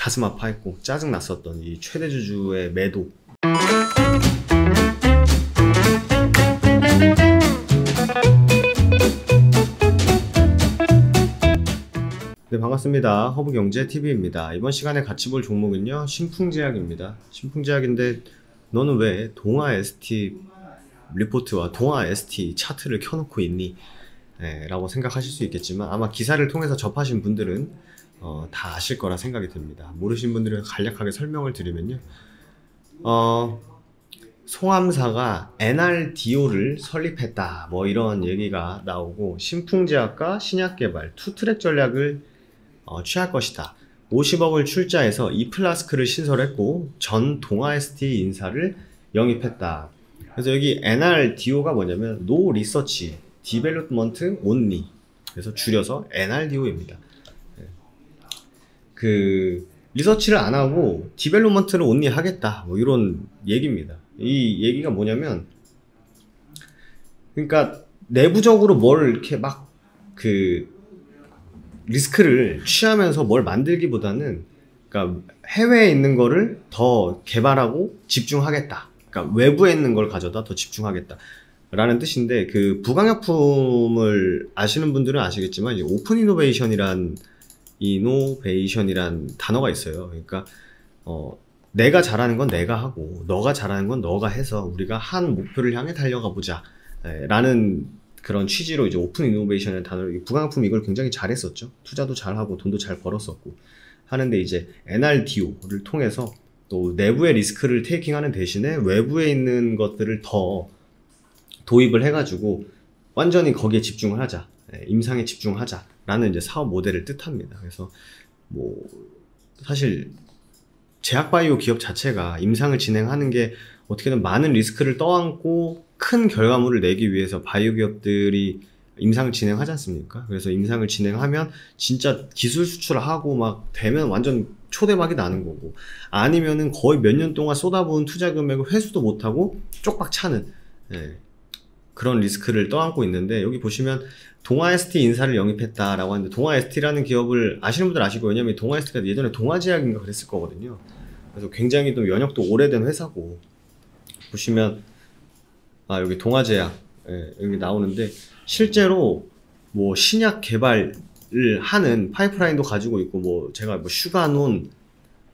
가슴 아파했고 짜증 났었던 이 최대주주의 매도. 네, 반갑습니다. 허브경제TV입니다. 이번 시간에 같이 볼 종목은요, 신풍제약입니다. 신풍제약인데 너는 왜 동아 ST 리포트와 동아 ST 차트를 켜놓고 있니? 라고 생각하실 수 있겠지만 아마 기사를 통해서 접하신 분들은 다 아실 거라 생각이 듭니다. 모르신 분들은 간략하게 설명을 드리면요, 송암사가 NRDO를 설립했다, 뭐 이런 얘기가 나오고, 신풍제약과 신약개발 투트랙 전략을 취할 것이다. 50억을 출자해서 이플라스크를 신설했고 전 동아 ST 인사를 영입했다. 그래서 여기 NRDO가 뭐냐면 No Research Development Only, 그래서 줄여서 NRDO입니다. 그 리서치를 안 하고 디벨롭먼트를 온리 하겠다, 뭐 이런 얘기입니다. 이 얘기가 뭐냐면, 그러니까 내부적으로 뭘 이렇게 막 리스크를 취하면서 뭘 만들기보다는, 그러니까 해외에 있는 거를 더 개발하고 집중하겠다. 그러니까 외부에 있는 걸 가져다 더 집중하겠다 라는 뜻인데, 그 부강약품을 아시는 분들은 아시겠지만 이제 오픈 이노베이션이란 단어가 있어요. 그러니까 내가 잘하는 건 내가 하고 너가 잘하는 건 너가 해서 우리가 한 목표를 향해 달려가 보자 라는 그런 취지로 이제 오픈 이노베이션이라는 단어를, 부강약품 이걸 굉장히 잘했었죠. 투자도 잘하고 돈도 잘 벌었었고 하는데, 이제 NRDO를 통해서 또 내부의 리스크를 테이킹하는 대신에 외부에 있는 것들을 더 도입을 해가지고 완전히 거기에 집중을 하자, 임상에 집중하자 라는 이제 사업 모델을 뜻합니다. 그래서 뭐 사실 제약바이오 기업 자체가 임상을 진행하는 게 어떻게든 많은 리스크를 떠안고 큰 결과물을 내기 위해서 바이오 기업들이 임상을 진행하지 않습니까? 그래서 임상을 진행하면 진짜 기술 수출하고 막 되면 완전 초대박이 나는 거고, 아니면은 거의 몇 년 동안 쏟아부은 투자 금액을 회수도 못하고 쪽박 차는 그런 리스크를 떠안고 있는데, 여기 보시면 동아 ST 인사를 영입했다라고 하는데, 동아 ST라는 기업을 아시는 분들 아시고, 왜냐면 동아 ST가 예전에 동아제약인가 그랬을 거거든요. 그래서 굉장히 또 연역도 오래된 회사고, 보시면 여기 동아제약 여기 나오는데, 실제로 뭐 신약 개발을 하는 파이프라인도 가지고 있고, 뭐 제가 뭐 슈가논,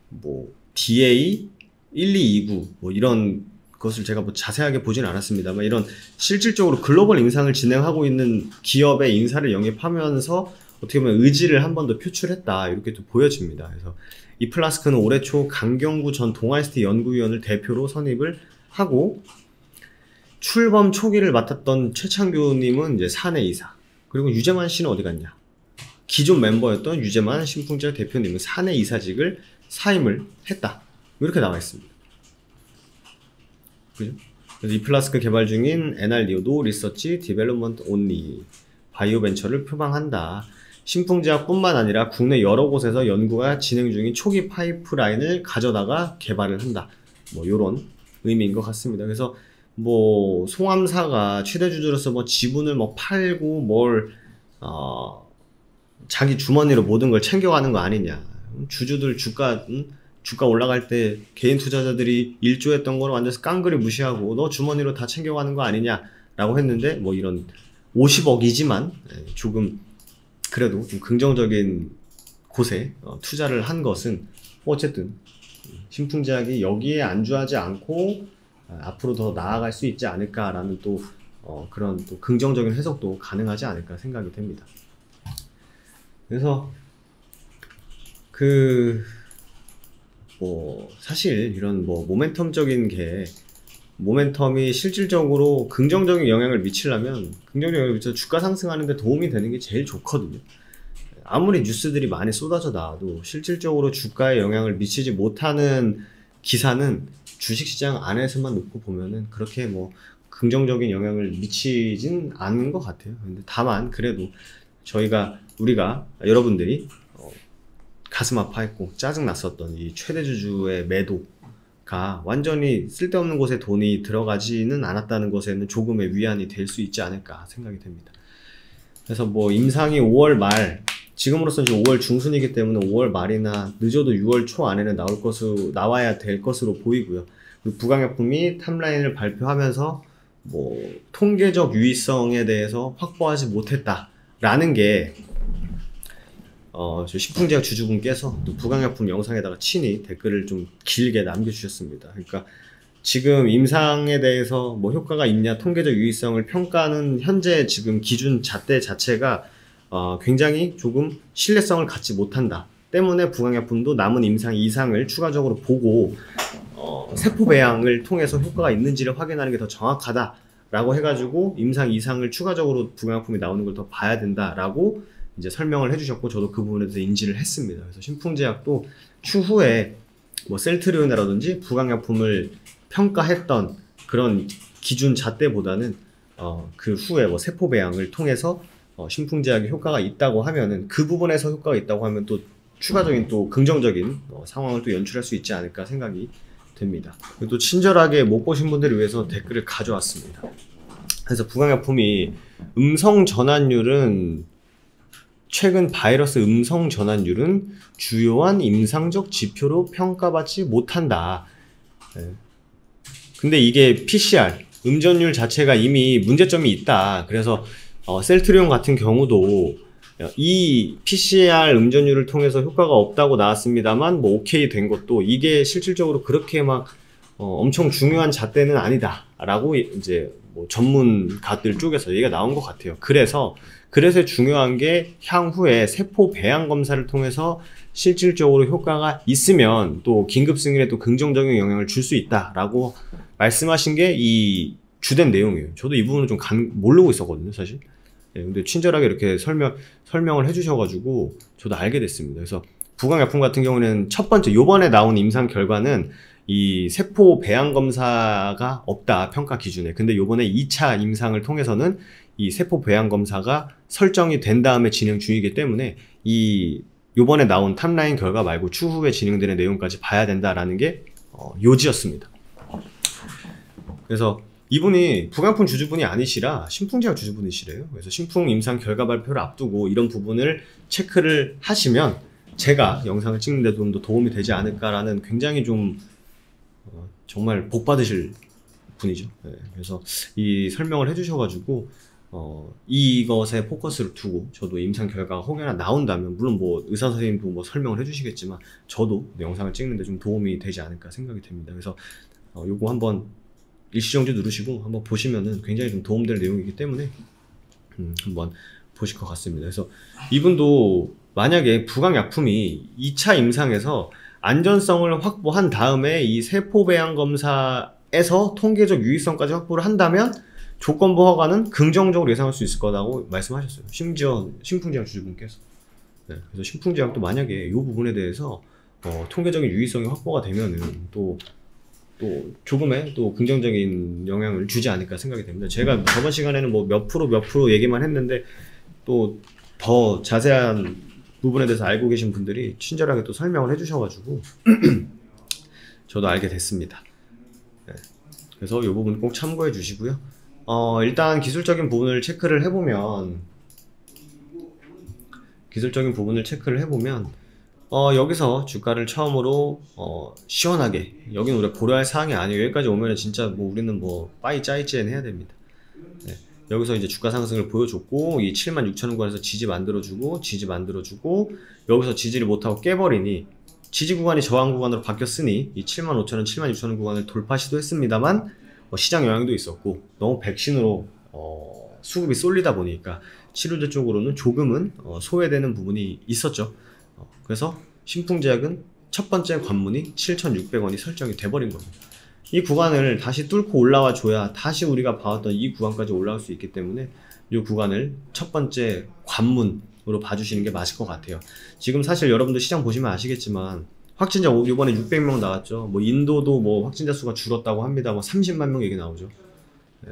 뭐 DA 1229 뭐 이런 것을 제가 뭐 자세하게 보진 않았습니다만, 이런 실질적으로 글로벌 임상을 진행하고 있는 기업의 인사를 영입하면서 어떻게 보면 의지를 한 번 더 표출했다, 이렇게 또 보여집니다. 그래서 이플라스크는 올해 초 강경구 전 동아 ST 연구위원을 대표로 선임을 하고, 출범 초기를 맡았던 최창규님은 이제 사내이사, 그리고 유재만 씨는 어디 갔냐, 기존 멤버였던 유재만 신풍제약 대표님은 사내이사직을 사임을 했다, 이렇게 나와 있습니다. 그죠? 그래서 이플라스크 개발 중인 NRDO No Research Development Only 바이오 벤처를 표방한다. 신풍제약뿐만 아니라 국내 여러 곳에서 연구가 진행 중인 초기 파이프라인을 가져다가 개발을 한다, 뭐 요런 의미인 것 같습니다. 그래서 뭐 송암사가 최대주주로서 뭐 지분을 뭐 팔고 뭘 자기 주머니로 모든 걸 챙겨가는 거 아니냐, 주주들 주가 올라갈 때 개인 투자자들이 1조 했던 거를 완전 깡그리 무시하고 너 주머니로 다 챙겨가는 거 아니냐 라고 했는데, 뭐 이런 50억이지만 조금 그래도 좀 긍정적인 곳에 투자를 한 것은 어쨌든 신풍제약이 여기에 안주하지 않고 앞으로 더 나아갈 수 있지 않을까라는 또 그런 또 긍정적인 해석도 가능하지 않을까 생각이 됩니다. 그래서 뭐 사실 이런 뭐 모멘텀이 실질적으로 긍정적인 영향을 미치려면, 긍정적인 영향을 미쳐서 주가 상승하는데 도움이 되는 게 제일 좋거든요. 아무리 뉴스들이 많이 쏟아져 나와도 실질적으로 주가에 영향을 미치지 못하는 기사는 주식시장 안에서만 놓고 보면은 그렇게 뭐 긍정적인 영향을 미치진 않는 것 같아요. 근데 다만 그래도 우리가 여러분들이 가슴 아파했고 짜증 났었던 이 최대주주의 매도가 완전히 쓸데없는 곳에 돈이 들어가지는 않았다는 것에는 조금의 위안이 될 수 있지 않을까 생각이 됩니다. 그래서 뭐 임상이 5월 말 지금으로서는 지금 5월 중순이기 때문에 5월 말이나 늦어도 6월 초 안에는 나와야 될 것으로 보이고요. 그리고 부강약품이 탑라인을 발표하면서 뭐 통계적 유의성에 대해서 확보하지 못했다라는 게 저 신풍제약 주주분께서 또 부강약품 영상에다가 친히 댓글을 좀 길게 남겨주셨습니다. 그러니까 지금 임상에 대해서 뭐 효과가 있냐, 통계적 유의성을 평가하는 현재 지금 기준 잣대 자체가 굉장히 조금 신뢰성을 갖지 못한다 때문에 부강약품도 남은 임상 이상을 추가적으로 보고 세포 배양을 통해서 효과가 있는지를 확인하는 게 더 정확하다라고 해가지고 임상 이상을 추가적으로 부강약품이 나오는 걸 더 봐야 된다라고 이제 설명을 해주셨고, 저도 그 부분에 대해서 인지를 했습니다. 그래서 신풍제약도 추후에 뭐 셀트리온이라든지 부강약품을 평가했던 그런 기준 잣대보다는 그 후에 뭐 세포 배양을 통해서 신풍제약이 효과가 있다고 하면은, 그 부분에서 효과가 있다고 하면 또 추가적인 또 긍정적인 상황을 또 연출할 수 있지 않을까 생각이 됩니다. 그리고 또 친절하게 못 보신 분들을 위해서 댓글을 가져왔습니다. 그래서 부강약품이 음성 전환율은 최근 바이러스 음성 전환율은 주요한 임상적 지표로 평가받지 못한다. 근데 이게 PCR 음전율 자체가 이미 문제점이 있다. 그래서 셀트리온 같은 경우도 이 PCR 음전율을 통해서 효과가 없다고 나왔습니다만 뭐 오케이 된 것도 이게 실질적으로 그렇게 막 엄청 중요한 잣대는 아니다 라고 이제 뭐 전문가들 쪽에서 얘기가 나온 것 같아요. 그래서 중요한 게 향후에 세포 배양 검사를 통해서 실질적으로 효과가 있으면 또 긴급 승인에 또 긍정적인 영향을 줄 수 있다라고 말씀하신 게 이 주된 내용이에요. 저도 이 부분은 좀 모르고 있었거든요, 사실. 네, 근데 친절하게 이렇게 설명을 해주셔가지고 저도 알게 됐습니다. 그래서 부강약품 같은 경우는 첫 번째 요번에 나온 임상 결과는 이 세포 배양 검사가 없다, 평가 기준에. 근데 요번에 2차 임상을 통해서는 이 세포 배양 검사가 설정이 된 다음에 진행 중이기 때문에 이 요번에 나온 탑라인 결과 말고 추후에 진행되는 내용까지 봐야 된다라는 게 요지였습니다. 그래서 이분이 부강약품 주주분이 아니시라 신풍제약 주주분이시래요. 그래서 신풍 임상 결과 발표를 앞두고 이런 부분을 체크를 하시면 제가 영상을 찍는 데 좀 더 도움이 되지 않을까라는 굉장히 좀 정말 복 받으실 분이죠. 네, 그래서 이 설명을 해주셔가지고 이것에 포커스를 두고 저도 임상 결과가 혹여나 나온다면, 물론 뭐 의사 선생님도 뭐 설명을 해주시겠지만 저도 영상을 찍는데 좀 도움이 되지 않을까 생각이 됩니다. 그래서 요거 한번 일시정지 누르시고 한번 보시면은 굉장히 좀 도움될 내용이기 때문에 한번 보실 것 같습니다. 그래서 이분도 만약에 부강약품이 2차 임상에서 안전성을 확보한 다음에 이 세포 배양 검사에서 통계적 유의성까지 확보를 한다면 조건부 허가는 긍정적으로 예상할 수 있을 거라고 말씀하셨어요. 심지어 신풍제약 주주분께서. 네, 그래서 신풍제약도 만약에 이 부분에 대해서 통계적인 유의성이 확보가 되면은 또 조금의 또 긍정적인 영향을 주지 않을까 생각이 됩니다. 제가 저번 시간에는 뭐 몇 프로 얘기만 했는데 또 더 자세한 부분에 대해서 알고 계신 분들이 친절하게 또 설명을 해주셔가지고 저도 알게 됐습니다. 네. 그래서 이 부분 꼭 참고해 주시고요. 일단 기술적인 부분을 체크를 해보면 여기서 주가를 처음으로 시원하게, 여기는 우리가 고려할 사항이 아니에요. 여기까지 오면은 진짜 뭐 우리는 뭐 빠이 짜이찌엔 해야 됩니다. 네. 여기서 이제 주가 상승을 보여줬고 이 76,000원 구간에서 지지 만들어주고 여기서 지지를 못하고 깨버리니 지지 구간이 저항 구간으로 바뀌었으니 이 75,000원, 76,000원 구간을 돌파 시도했습니다만 시장 영향도 있었고 너무 백신으로 수급이 쏠리다 보니까 치료제 쪽으로는 조금은 소외되는 부분이 있었죠. 그래서 신풍제약은 첫 번째 관문이 7,600원이 설정이 돼버린 겁니다. 이 구간을 다시 뚫고 올라와 줘야 다시 우리가 봐왔던 이 구간까지 올라올 수 있기 때문에 이 구간을 첫 번째 관문으로 봐주시는 게 맞을 것 같아요. 지금 사실 여러분들 시장 보시면 아시겠지만 확진자 이번에 600명 나왔죠. 뭐 인도도 뭐 확진자 수가 줄었다고 합니다. 뭐 30만 명 얘기 나오죠. 네.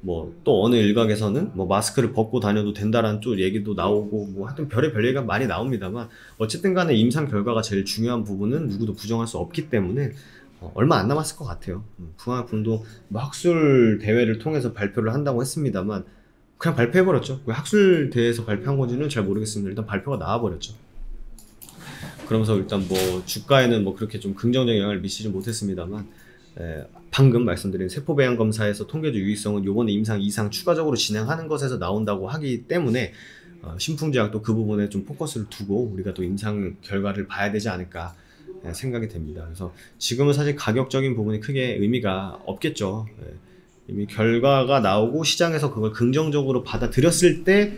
뭐 또 어느 일각에서는 뭐 마스크를 벗고 다녀도 된다라는 또 얘기도 나오고 뭐 하여튼 별의별 얘기가 많이 나옵니다만 어쨌든 간에 임상 결과가 제일 중요한 부분은 누구도 부정할 수 없기 때문에 얼마 안 남았을 것 같아요. 부강약품도 뭐 학술 대회를 통해서 발표를 한다고 했습니다만 그냥 발표해버렸죠. 학술대에서 발표한 건지는 잘 모르겠습니다. 일단 발표가 나와버렸죠. 그러면서 일단 뭐 주가에는 뭐 그렇게 좀 긍정적인 영향을 미치지 못했습니다만, 방금 말씀드린 세포배양 검사에서 통계적 유의성은 요번에 임상 이상 추가적으로 진행하는 것에서 나온다고 하기 때문에 신풍제약도 그 부분에 좀 포커스를 두고 우리가 또 임상 결과를 봐야 되지 않을까 생각이 됩니다. 그래서 지금은 사실 가격적인 부분이 크게 의미가 없겠죠. 이미 결과가 나오고 시장에서 그걸 긍정적으로 받아들였을 때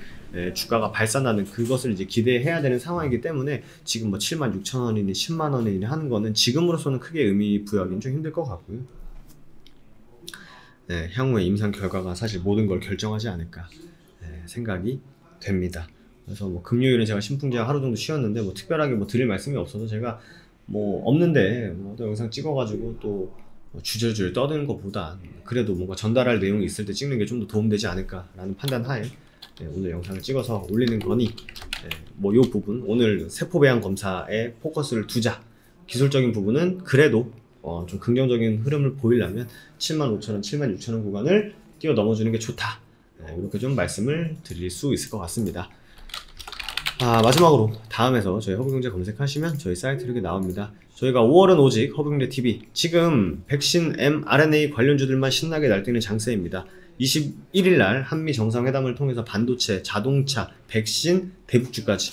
주가가 발산하는 그것을 이제 기대해야 되는 상황이기 때문에 지금 뭐 76,000원이니 10만원이니 하는 거는 지금으로서는 크게 의미 부여하기는 좀 힘들 것 같고요. 향후에 임상 결과가 사실 모든 걸 결정하지 않을까 생각이 됩니다. 그래서 뭐 금요일은 제가 신풍제약 하루 정도 쉬었는데 뭐 특별하게 뭐 드릴 말씀이 없어서 제가 뭐 없는데 뭐 또 영상 찍어가지고 또 주저주저 떠드는 것보다 그래도 뭔가 전달할 내용이 있을 때 찍는 게 좀 더 도움되지 않을까 라는 판단 하에 오늘 영상을 찍어서 올리는 거니 뭐 요 부분 오늘 세포배양 검사에 포커스를 두자. 기술적인 부분은 그래도 좀 긍정적인 흐름을 보이려면 75,000원, 76,000원 구간을 뛰어 넘어주는 게 좋다. 이렇게 좀 말씀을 드릴 수 있을 것 같습니다. 마지막으로 다음에서 저희 허브경제 검색하시면 저희 사이트 이렇게 나옵니다. 저희가 5월은 오직 허브경제TV 지금 백신 mRNA 관련주들만 신나게 날뛰는 장세입니다. 21일날 한미 정상회담을 통해서 반도체, 자동차, 백신, 대북주까지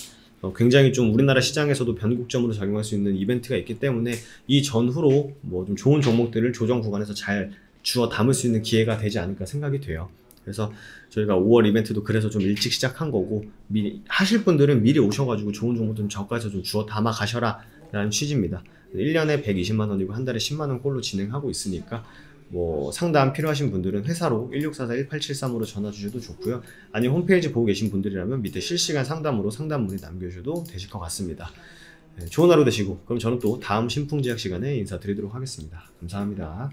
굉장히 좀 우리나라 시장에서도 변곡점으로 작용할 수 있는 이벤트가 있기 때문에 이 전후로 뭐 좀 좋은 종목들을 조정 구간에서 잘 주워 담을 수 있는 기회가 되지 않을까 생각이 돼요. 그래서 저희가 5월 이벤트도 그래서 좀 일찍 시작한 거고, 미리 하실 분들은 미리 오셔가지고 좋은 정보들 좀 저가에서 좀 주워 담아 가셔라 라는 취지입니다. 1년에 120만원이고 한 달에 10만원 꼴로 진행하고 있으니까 뭐 상담 필요하신 분들은 회사로 1644-1873으로 전화 주셔도 좋고요. 아니면 홈페이지 보고 계신 분들이라면 밑에 실시간 상담으로 상담 문의 남겨주셔도 되실 것 같습니다. 좋은 하루 되시고, 그럼 저는 또 다음 신풍제약 시간에 인사드리도록 하겠습니다. 감사합니다.